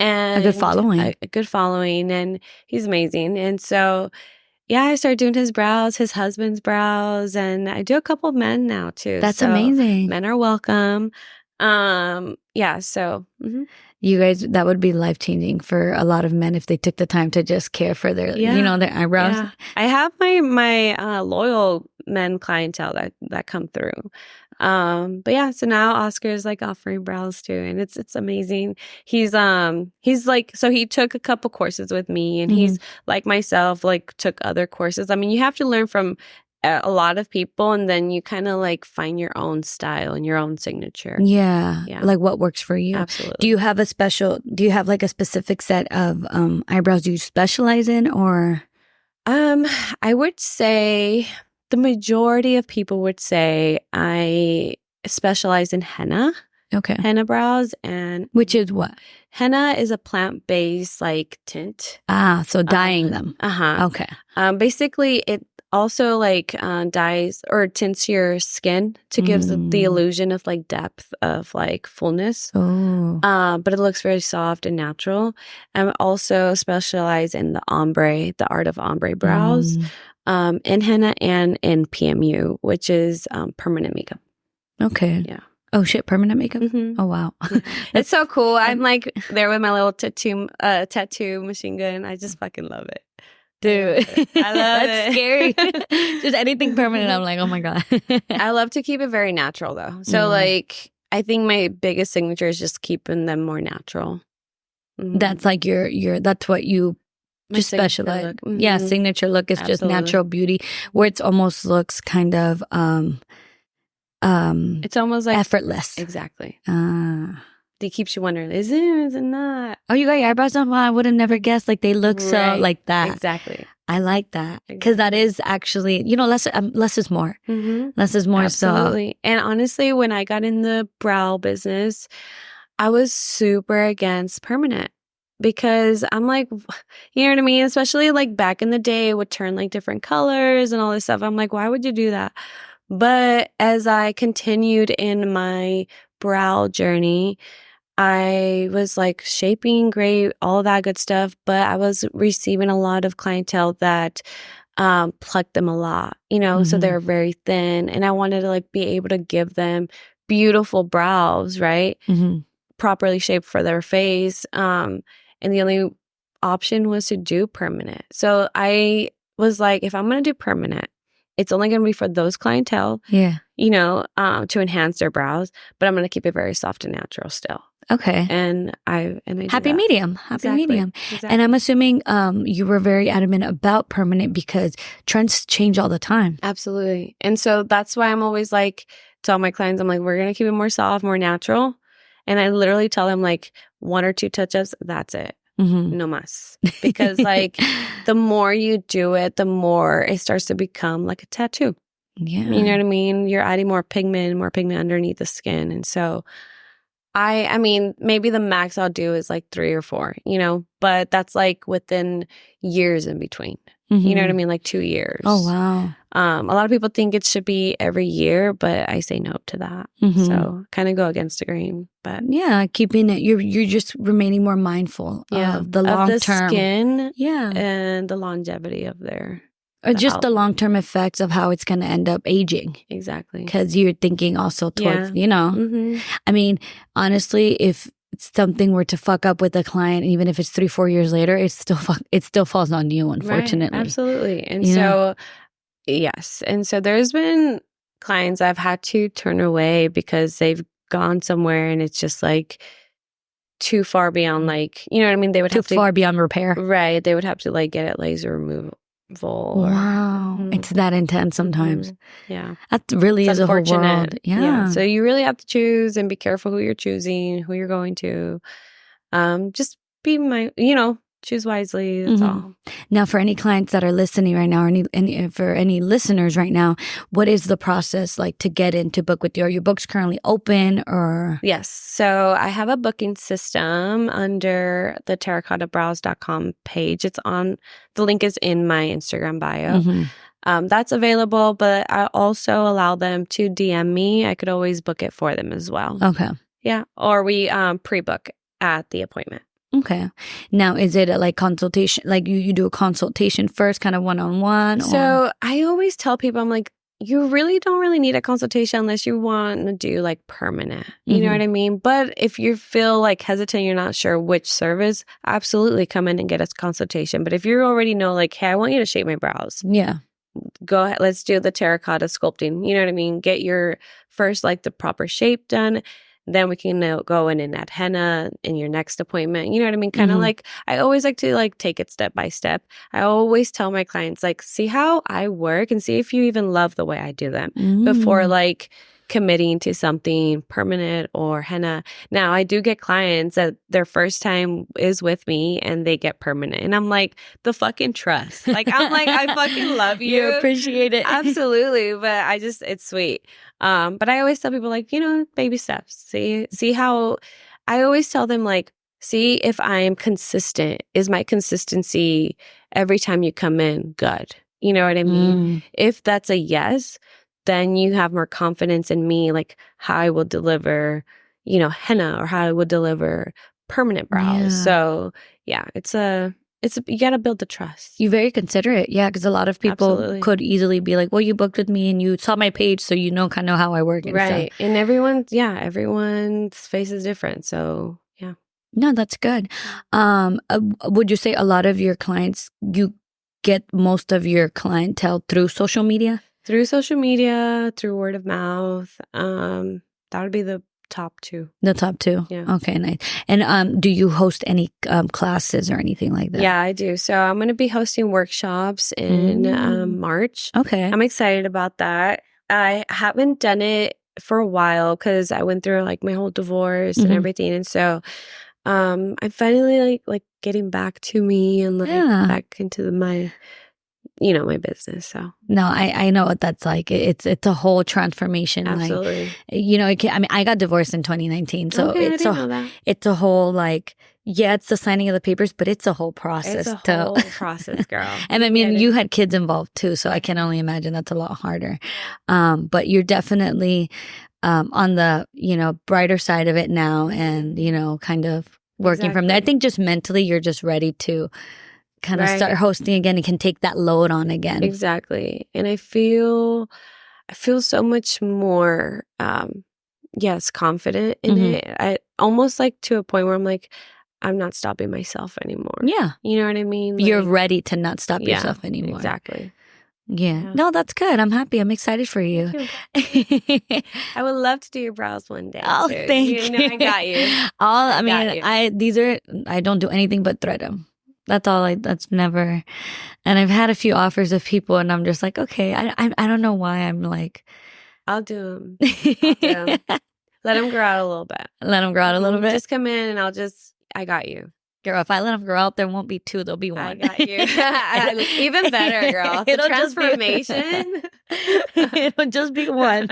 And a good following. A good following, and he's amazing. And so yeah, I started doing his brows, his husband's brows, and I do a couple of men now too. That's amazing. Men are welcome. Yeah, so you guys, that would be life-changing for a lot of men if they took the time to just care for their their eyebrows. Yeah. I have my loyal men clientele that come through. But yeah, so now Oscar's like offering brows too, and it's amazing. He's like, so he took a couple courses with me, and he's like myself, like took other courses. I mean, you have to learn from a lot of people, and then you kind of like find your own style and your own signature. Yeah. Like what works for you. Absolutely. Do you have like a specific set of eyebrows you specialize in, or? I would say the majority of people would say I specialize in henna. Okay. Henna brows. And which is what? Henna is a plant-based like tint. So dyeing them. Okay. Basically it also like dyes or tints your skin to give the illusion of like depth of like fullness. But it looks very soft and natural. I'm also specialized in the art of ombre brows. In henna and in PMU, which is permanent makeup. Okay. Yeah. Oh shit, permanent makeup? Oh wow. It's so cool. I'm like there with my little tattoo machine gun. I just fucking love it. Dude. I love That's it. Scary. Just anything permanent, I'm like, oh my God. I love to keep it very natural though. So like I think my biggest signature is just keeping them more natural. That's like that's what you just specialize. Yeah, signature look is just natural beauty, where it's almost looks kind of it's almost like effortless. Exactly. It keeps you wondering, is it not? Oh, you got your eyebrows done? Well, I would have never guessed. Like they look so like that. Exactly. I like that because that is actually, less is more. Less is more. Absolutely. And honestly, when I got in the brow business, I was super against permanent. Because I'm like, you know what I mean? Especially like back in the day, it would turn like different colors and all this stuff. I'm like, why would you do that? But as I continued in my brow journey, I was like shaping great, all that good stuff. But I was receiving a lot of clientele that plucked them a lot, so they're very thin. And I wanted to like be able to give them beautiful brows, right? Properly shaped for their face. And the only option was to do permanent. So I was like, if I'm going to do permanent, it's only going to be for those clientele, Yeah. to enhance their brows, but I'm going to keep it very soft and natural still. Okay. And I do Happy that. medium. Exactly. And I'm assuming you were very adamant about permanent because trends change all the time. Absolutely. And so that's why I'm always like, tell my clients, I'm like, we're going to keep it more soft, more natural. And I literally tell them like 1 or 2 touch-ups, that's it. No mas. Because like the more you do it, the more it starts to become like a tattoo. Yeah. You know what I mean? You're adding more pigment underneath the skin. And so I mean, maybe the max I'll do is like 3 or 4, but that's like within years in between. You know what I mean? Like 2 years. Oh, wow. A lot of people think it should be every year, but I say no to that. So kind of go against the grain. But yeah, keeping it, you're just remaining more mindful of the long term skin, and the longevity of their. Or just the long-term effects of how it's going to end up aging. Exactly. Because you're thinking also towards, I mean, honestly, if something were to fuck up with a client, even if it's 3-4 years later, it still falls on you, unfortunately. Right, absolutely. And so, yes. And so there's been clients I've had to turn away because they've gone somewhere and it's just like too far beyond, like, you know what I mean? They would have to. Too far beyond repair. Right. They would have to like get it laser removal. Wow. It's that intense sometimes. Yeah. That really is a whole world. Yeah. So you really have to choose and be careful who you're choosing, who you're going to. Just be choose wisely. That's all. Now, for any clients that are listening right now, or for any listeners right now, what is the process like to get in to book with you? Are your books currently open or? Yes. So I have a booking system under the terracotabrows.com page. The link is in my Instagram bio. That's available, but I also allow them to DM me. I could always book it for them as well. Okay. Yeah. Or we pre-book at the appointment. Okay. Now, is it a consultation? Like you do a consultation first, kind of one-on-one? So I always tell people, I'm like, you really don't really need a consultation unless you want to do like permanent. You know what I mean? But if you feel like hesitant, you're not sure which service, absolutely come in and get a consultation. But if you already know, like, hey, I want you to shape my brows. Yeah. Go ahead. Let's do the terracotta sculpting. You know what I mean? Get your first, like, the proper shape done. Then we can go in and add henna in your next appointment. You know what I mean? Kind of like, I always like to like take it step by step. I always tell my clients, like, see how I work and see if you even love the way I do them before like committing to something permanent or henna. Now, I do get clients that their first time is with me and they get permanent. And I'm like, the fucking trust. Like, I'm like, I fucking love you. You appreciate it. Absolutely. But it's sweet. But I always tell people, like, baby steps. See how I always tell them, like, see if I am consistent. Is my consistency every time you come in good? You know what I mean? If that's a yes, then you have more confidence in me, like how I will deliver, henna or how I would deliver permanent brows. Yeah. So yeah, you got to build the trust. You're very considerate. Yeah. Because a lot of people could easily be like, well, you booked with me and you saw my page, so you know kind of how I work and right. stuff. And everyone's face is different. So yeah. No, that's good. Would you say a lot of your clients, you get most of your clientele through social media? Through social media, through word of mouth. That would be the top 2. The top 2? Yeah. Okay, nice. And do you host any classes or anything like that? Yeah, I do. So I'm going to be hosting workshops in March. Okay. I'm excited about that. I haven't done it for a while because I went through like my whole divorce and everything. And so I'm finally like getting back to me and like back into my my business. So no, I know what that's like. It's a whole transformation. Absolutely. Like, I got divorced in 2019, so it's a whole like, it's the signing of the papers, but it's a whole process. It's a whole process, girl. And I mean, you had kids involved too, so I can only imagine that's a lot harder. But you're definitely on the brighter side of it now, and kind of working from there. I think just mentally, you're just ready to kind of start hosting again and can take that load on again. Exactly. And I feel so much more confident in it. I almost like to a point where I'm like, I'm not stopping myself anymore. Yeah. You know what I mean? You're ready to not stop yourself anymore. Exactly. Yeah. No, that's good. I'm happy. I'm excited for you. I would love to do your brows one day. Oh, too. thank you. You know, I got you. I don't do anything but thread them. That's never, and I've had a few offers of people and I'm just like, okay, I don't know why I'm like. I'll do them. Let them grow out a little bit. Let them grow out a little bit. Just come in and I got you. Girl, if I let them grow out, there won't be two. There'll be one. I got you. Even better, girl. The transformation. It'll just be one.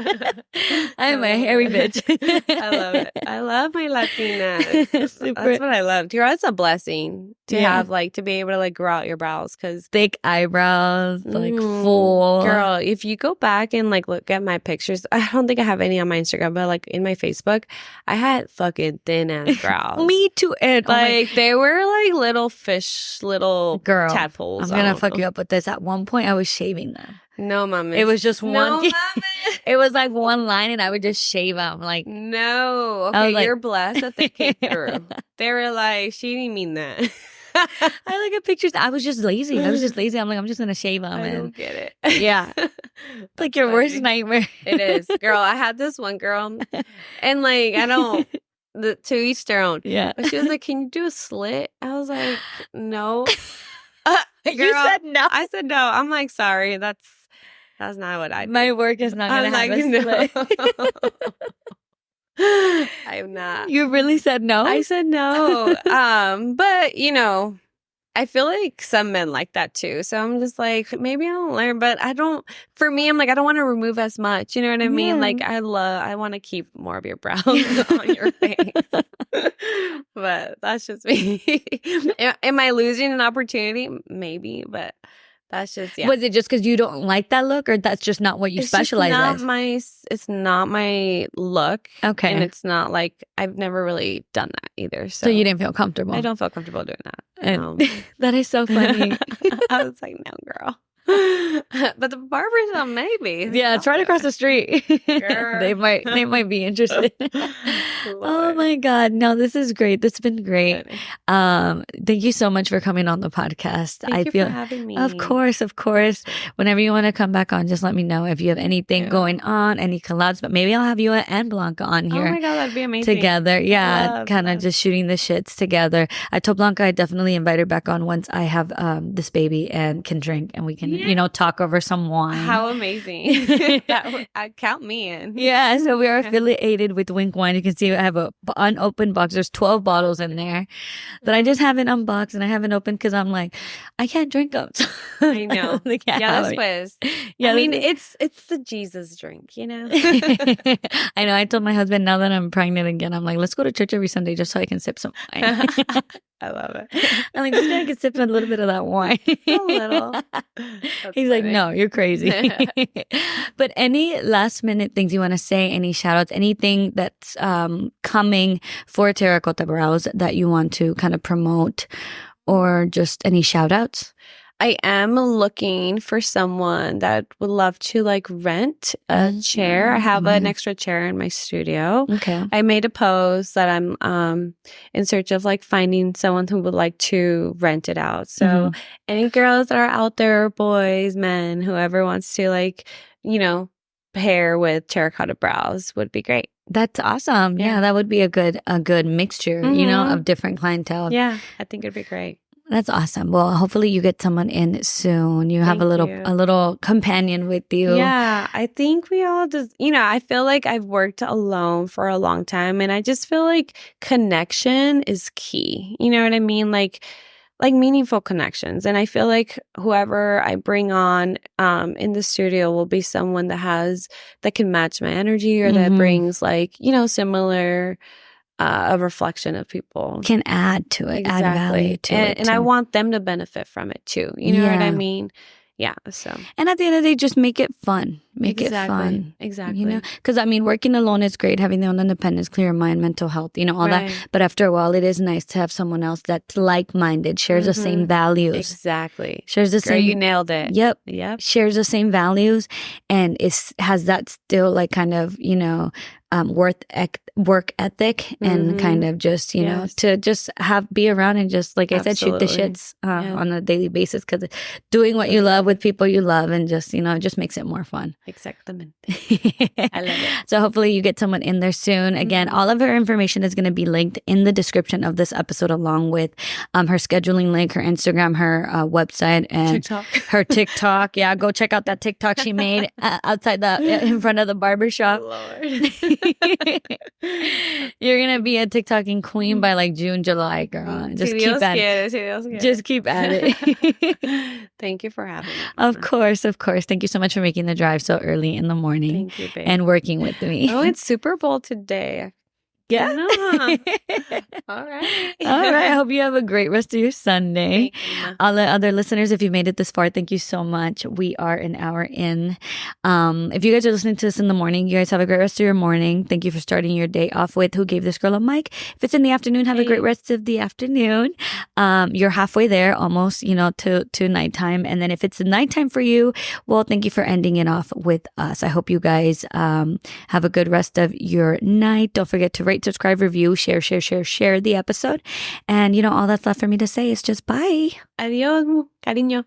I'm a hairy bitch. I love it. I love my Latinas. That's what I love. Girl, it's a blessing to have, like, to be able to, like, grow out your brows. Because thick eyebrows, like, full. Girl, if you go back and, like, look at my pictures, I don't think I have any on my Instagram, but, like, in my Facebook, I had fucking thin-ass brows. Me too. And, like, they were, like, little tadpoles. I'm going to fuck you up with this. At one point, I was shaving them. No, mama. It was just one. No, mama. It was like one line and I would just shave them. Like, no. Okay, you're blessed that they came through. They were like, she didn't mean that. I look at pictures. I was just lazy. I'm like, I'm just going to shave them. I don't get it. Yeah. Like your worst nightmare. It is. Girl, I had this one girl and like, to each their own. Yeah. But she was like, can you do a slit? I was like, no. Girl, you said no. I said no. I'm like, sorry. That's not what I do. My work is not going to have a slit. I'm not. You really said no? I said no. But I feel like some men like that too. So I'm just like, maybe I'll learn, but for me, I'm like, I don't want to remove as much. You know what I mean? Yeah. Like I want to keep more of your brows on your face. But that's just me. Am I losing an opportunity? Maybe, but that's just, yeah. Was it just because you don't like that look, or that's just not what you specialize in? It's not my look. Okay. And it's not like, I've never really done that either. So you didn't feel comfortable? I don't feel comfortable doing that. And that is so funny. I was like, no, girl. But the barber shop, maybe. Yeah, it's right across the street. They might be interested. Oh my God. No, this is great. This has been great. Thank you so much for coming on the podcast. Thank you for having me. Of course. Whenever you want to come back on, just let me know if you have anything going on, any collabs. But maybe I'll have you and Blanca on here. Oh my God, that'd be amazing. Together. Yeah, kind of just shooting the shits together. I told Blanca I'd definitely invite her back on once I have this baby and can drink and we can talk over some wine. How amazing. I'd count me in. Yeah, so we are affiliated with Wink Wine. You can see I have an unopened box. There's 12 bottles in there that I just haven't unboxed and I haven't opened because I'm like, I can't drink them. I know. That's what I mean, it's the Jesus drink, I know. I told my husband now that I'm pregnant again, I'm like, let's go to church every Sunday just so I can sip some wine. I love it. I'm like, just so I can sip a little bit of that wine. A little. He's like, no, you're crazy. But any last minute things you want to say, any shout outs, anything that's coming for Terrakota Brows that you want to kind of promote, or just any shout outs? I am looking for someone that would love to like rent a chair. I have an extra chair in my studio. Okay. I made a post that I'm in search of like finding someone who would like to rent it out. So any girls that are out there, boys, men, whoever wants to like, pair with Terrakota Brows would be great. That's awesome. Yeah, that would be a good mixture, of different clientele. Yeah, I think it'd be great. That's awesome. Well, hopefully you get someone in soon. You have a little companion with you. Yeah, I think we all just, I feel like I've worked alone for a long time and I just feel like connection is key. You know what I mean? Like meaningful connections. And I feel like whoever I bring on in the studio will be someone that can match my energy or that brings like, similar a reflection of people. Can add to it, add value to it. And I want them to benefit from it too. You know what I mean? Yeah. So. And at the end of the day, just make it fun. Make it fun. Exactly. Because working alone is great. Having their own independence, clear mind, mental health, all that. But after a while, it is nice to have someone else that's like-minded, shares the same values. Exactly. Shares the same. You nailed it. Yep. Shares the same values, and has that still like kind of work ethic and kind of just, you know, to just be around and just, like I said, shoot the shits on a daily basis, because doing what you love with people you love and just, you know, it just makes it more fun. Exactamente. I love it. So hopefully you get someone in there soon. Again, all of her information is going to be linked in the description of this episode, along with her scheduling link, her Instagram, her website, and her TikTok. Yeah, go check out that TikTok she made outside in front of the barbershop. Lord. You're gonna be a TikToking queen by like June, July, girl. Just keep at it. Just keep at it. Thank you for having me. Of course. Thank you so much for making the drive so early in the morning. Thank you, babe. And working with me. Oh, it's Super Bowl today. Yeah. All right. I hope you have a great rest of your Sunday. Thank you. All the other listeners, if you made it this far, thank you so much. We are an hour in. If you guys are listening to this in the morning, you guys have a great rest of your morning. Thank you for starting your day off with Who Gave This Girl a Mic. If it's in the afternoon, have a great rest of the afternoon. You're halfway there, almost, you know, to nighttime. And then if it's the nighttime for you, well, thank you for ending it off with us. I hope you guys have a good rest of your night. Don't forget to rate, subscribe, review, share the episode. And, you know, all that's left for me to say is just bye. Adiós, cariño.